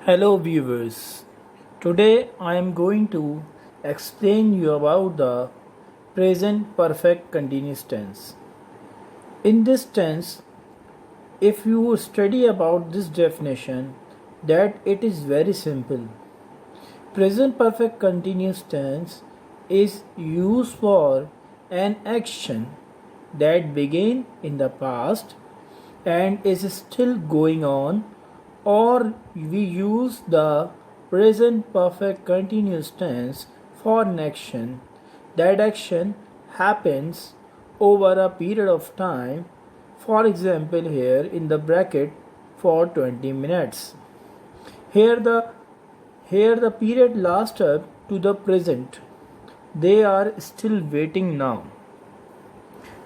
Hello viewers. Today I am going to explain you about the present perfect continuous tense. In this tense, if you study about this definition, that it is very simple. Present perfect continuous tense is used for an action that began in the past and is still going on, or we use the present perfect continuous tense for an action. That action happens over a period of time, for example here in the bracket for 20 minutes. Here the period lasts up to the present. They are still waiting now.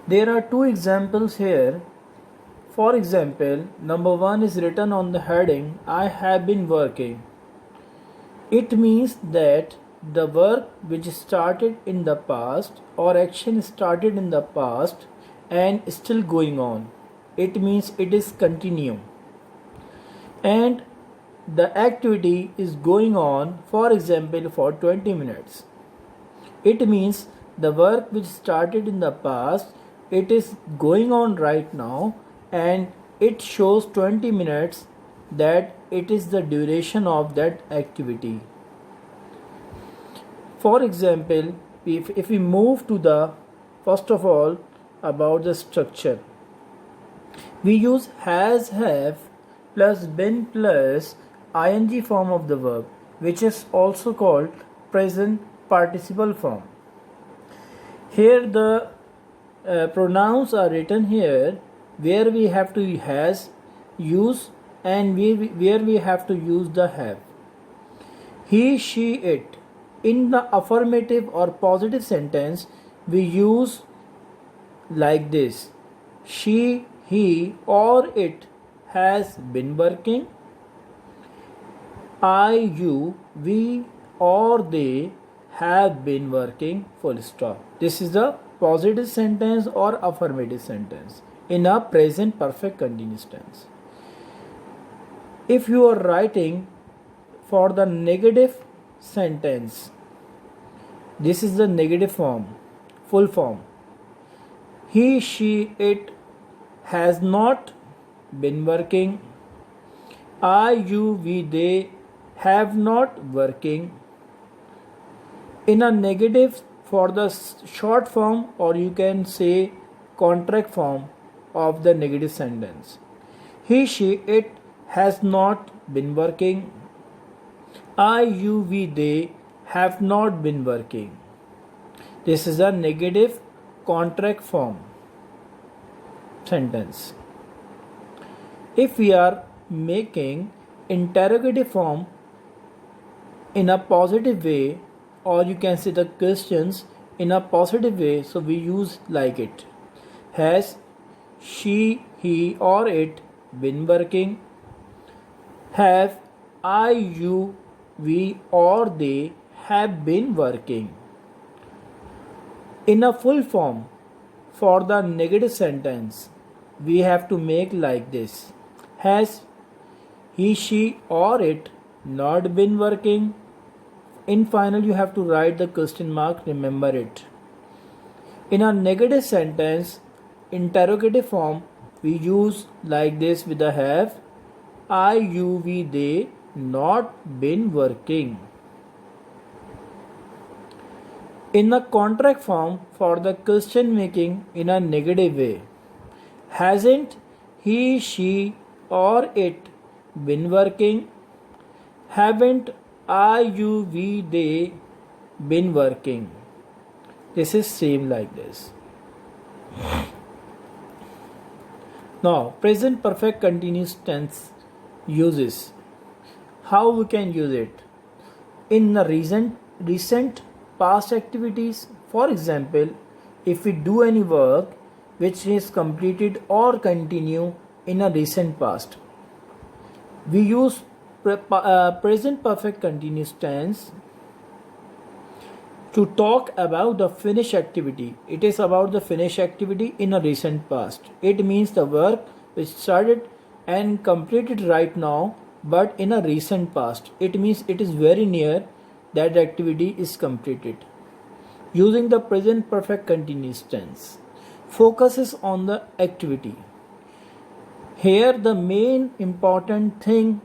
There are two examples here. For example, number 1 is written on the heading I have been working. It means that the work which started in the past or action started in the past and still going on. It means it is continuum. And the activity is going on, for example, for 20 minutes. It means the work which started in the past, it is going on right now and it shows 20 minutes, that it is the duration of that activity. For example, if we move to the first of all about the structure, we use has, have plus been plus ing form of the verb, which is also called present participle form. Here the pronouns are written here where we have to has use and where we have to use the have. He, she, it. In the affirmative or positive sentence, we use like this: she, he, or it has been working. I, you, we, or they have been working. Full stop. This is the positive sentence or affirmative sentence in a present perfect continuous tense. If you are writing for the negative sentence, this is the negative form, full form. He, she, it has not been working. I, you, we, they have not working. In a negative, for the short form, or you can say contract form of the negative sentence, he, she, it has not been working. I, you, we, they have not been working. This is a negative contract form sentence. If we are making interrogative form in a positive way, or you can say the questions in a positive way, so we use like it: has she, he, or it been working? Have I, you, we, or they have been working? In a full form, for the negative sentence, we have to make like this: has he, she, or it not been working? In final, you have to write the question mark, remember it. In a negative sentence, interrogative form, we use like this with the have: I, you, we, they not been working. In the contract form, for the question making in a negative way, hasn't he, she, or it been working? Haven't I, you, we, they been working? This is same like this. Now, present perfect continuous tense uses. How we can use it? In the recent past activities, for example, if we do any work which is completed or continue in a recent past, we use present perfect continuous tense to talk about the finished activity. It is about the finished activity in a recent past. It means the work which started and completed right now but in a recent past. It means it is very near that the activity is completed. Using the present perfect continuous tense focuses on the activity. Here the main important thing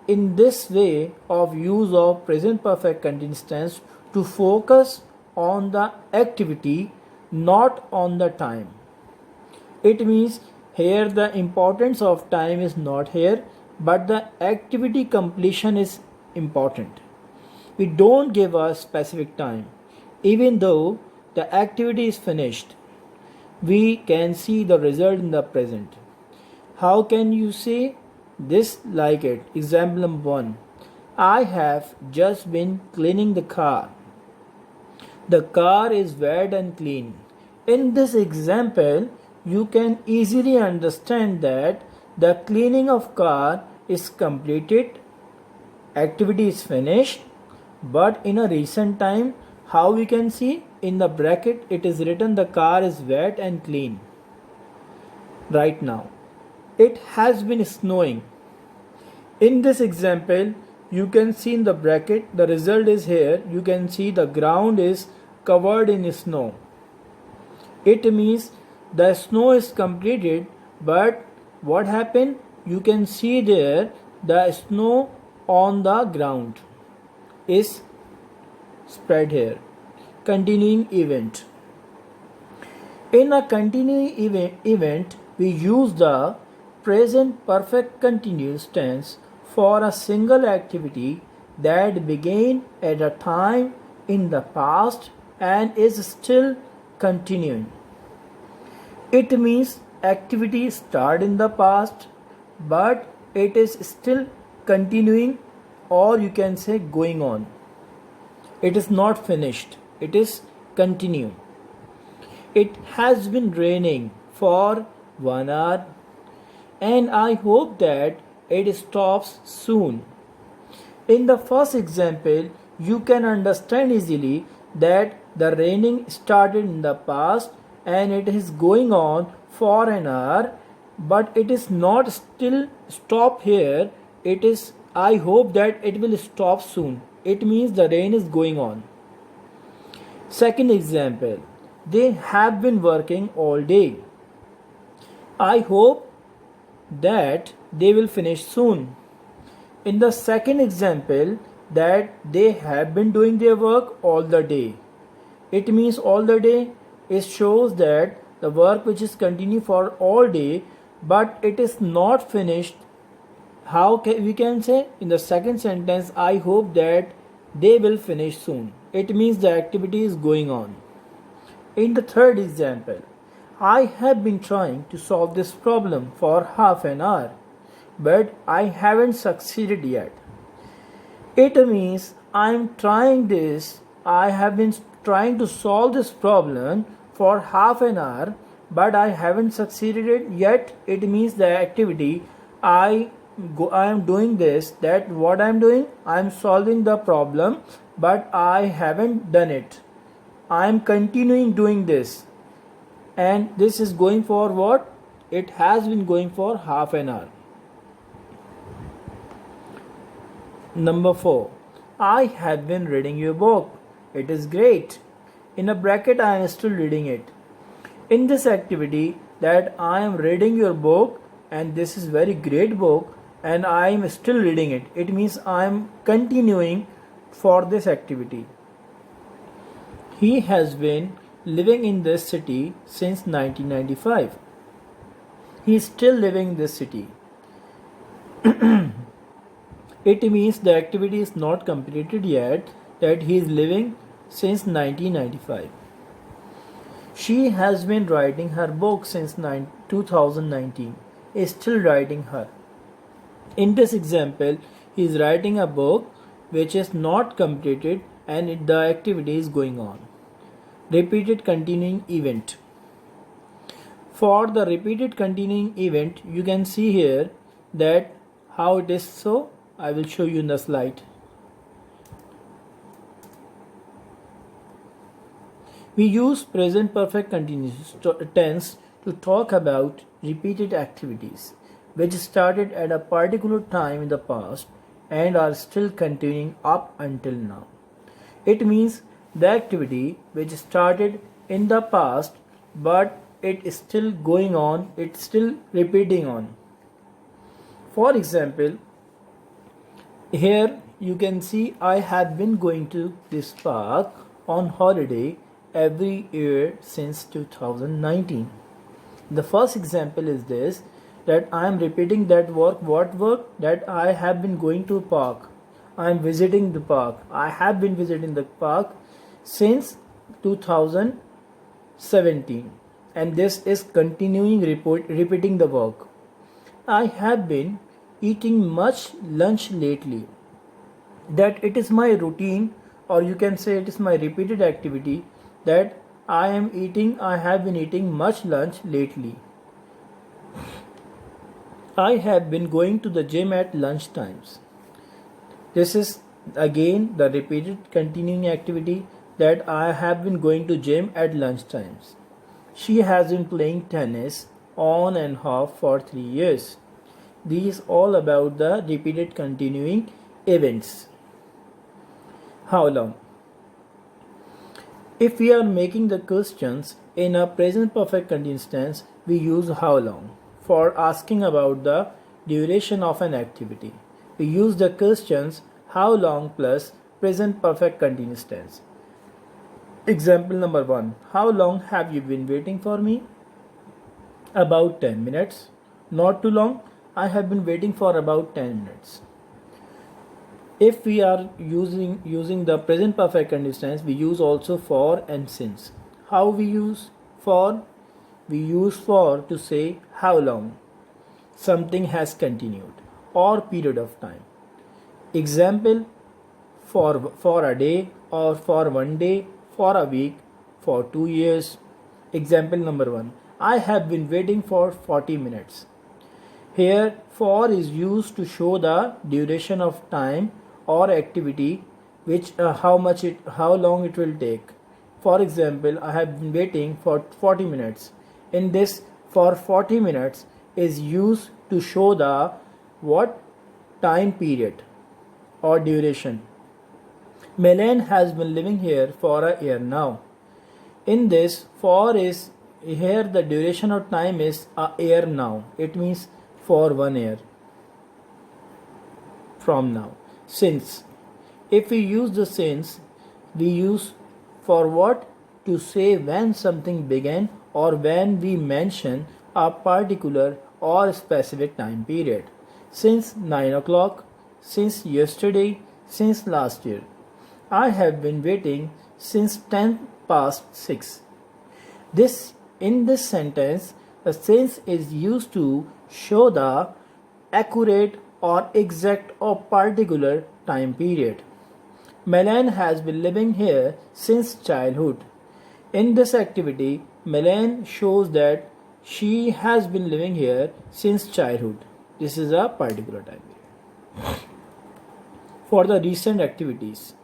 in this way of use of present perfect continuous tense to focus on the activity, not on the time. It means here the importance of time is not here, but the activity completion is important. We don't give a specific time. Even though the activity is finished, we can see the result in the present. How can you say this like it? Example number 1. I have just been cleaning the car. The car is wet and clean. In this example, you can easily understand that the cleaning of car is completed, activity is finished, but in a recent time, how we can see in the bracket it is written the car is wet and clean. Right now, it has been snowing. In this example, you can see in the bracket the result is here. You can see the ground is covered in snow. It means the snow is completed, but what happened? You can see there the snow on the ground is spread here. Continuing event. In a continuing event, we use the present perfect continuous tense for a single activity that began at a time in the past and is still continuing. It means activity started in the past, but it is still continuing, or you can say going on. It is not finished, it is continuing. It has been raining for 1 hour and I hope that it stops soon. In the first example, you can understand easily that the raining started in the past and it is going on for an hour, but it is not still stop here. It is I hope that it will stop soon. It means the rain is going on. Second example, they have been working all day. I hope that they will finish soon. In the second example, that they have been doing their work all the day. It means all the day. It shows that the work which is continue for all day, but it is not finished. How we can say in the second sentence, I hope that they will finish soon. It means the activity is going on. In the third example, I have been trying to solve this problem for half an hour, but I haven't succeeded yet. It means I am trying this. I have been trying to solve this problem for half an hour, but I haven't succeeded yet. It means the activity I am doing this, that what I am doing, I am solving the problem, but I haven't done it. I am continuing doing this, and this is going for what? It has been going for half an hour. Number 4. I have been reading your book. It is great. In a bracket, I am still reading it. In this activity, that I am reading your book and this is very great book and I am still reading it. It means I am continuing for this activity. He has been living in this city since 1995. He is still living in this city. It means the activity is not completed yet, that he is living since 1995. She has been writing her book since 2019. Is still writing her. In this example, he is writing a book which is not completed and the activity is going on. Repeated continuing event. For the repeated continuing event, you can see here that how it is. So I will show you in the slide. We use present perfect continuous tense to talk about repeated activities. which started at a particular time in the past and are still continuing up until now. It means the activity which started in the past but it is still going on, it's still repeating on. For example, here you can see I have been going to this park on holiday every year since 2019. The first example is this, that I am repeating that work. What work? That I have been going to park. I am visiting the park. I have been visiting the park since 2017 and this is continuing repeating the work. I have been eating much lunch lately. That it is my routine, or you can say it is my repeated activity, that I have been eating much lunch lately. I have been going to the gym at lunch times. This is again the repeated continuing activity, that I have been going to gym at lunch times. She has been playing tennis on and off for 3 years. These all about the repeated continuing events. How long? If we are making the questions in a present perfect continuous tense, we use how long. For asking about the duration of an activity, we use the questions how long plus present perfect continuous tense. Example number 1. How long have you been waiting for me? About 10 minutes. Not too long. I have been waiting for about 10 minutes. If we are using the present perfect continuous tense, we use also for and since. How we use for? We use for to say how long something has continued or period of time. Example, for a day, or for 1 day, for a week, for 2 years. Example number 1. I have been waiting for 40 minutes. Here for is used to show the duration of time or activity, which how long it will take. For example, I have been waiting for 40 minutes. In this, for 40 minutes is used to show the what time period or duration. Melaine has been living here for a year now. In this, for is here the duration of time is a year now. It means for 1 year from now. Since, if we use the since, we use for what? To say when something began or when we mention a particular or specific time period. Since 9 o'clock, since yesterday, since last year. I have been waiting since 10 past 6. In this sentence, the since is used to show the accurate or exact or particular time period. Melaine has been living here since childhood. In this activity, Melaine shows that she has been living here since childhood. This is a particular time period. For the recent activities,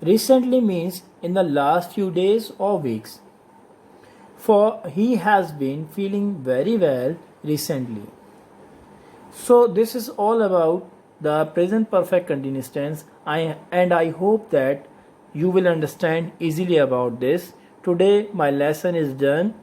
recently means in the last few days or weeks. For he has been feeling very well recently. So this is all about the present perfect continuous tense. I hope that you will understand easily about this. Today my lesson is done.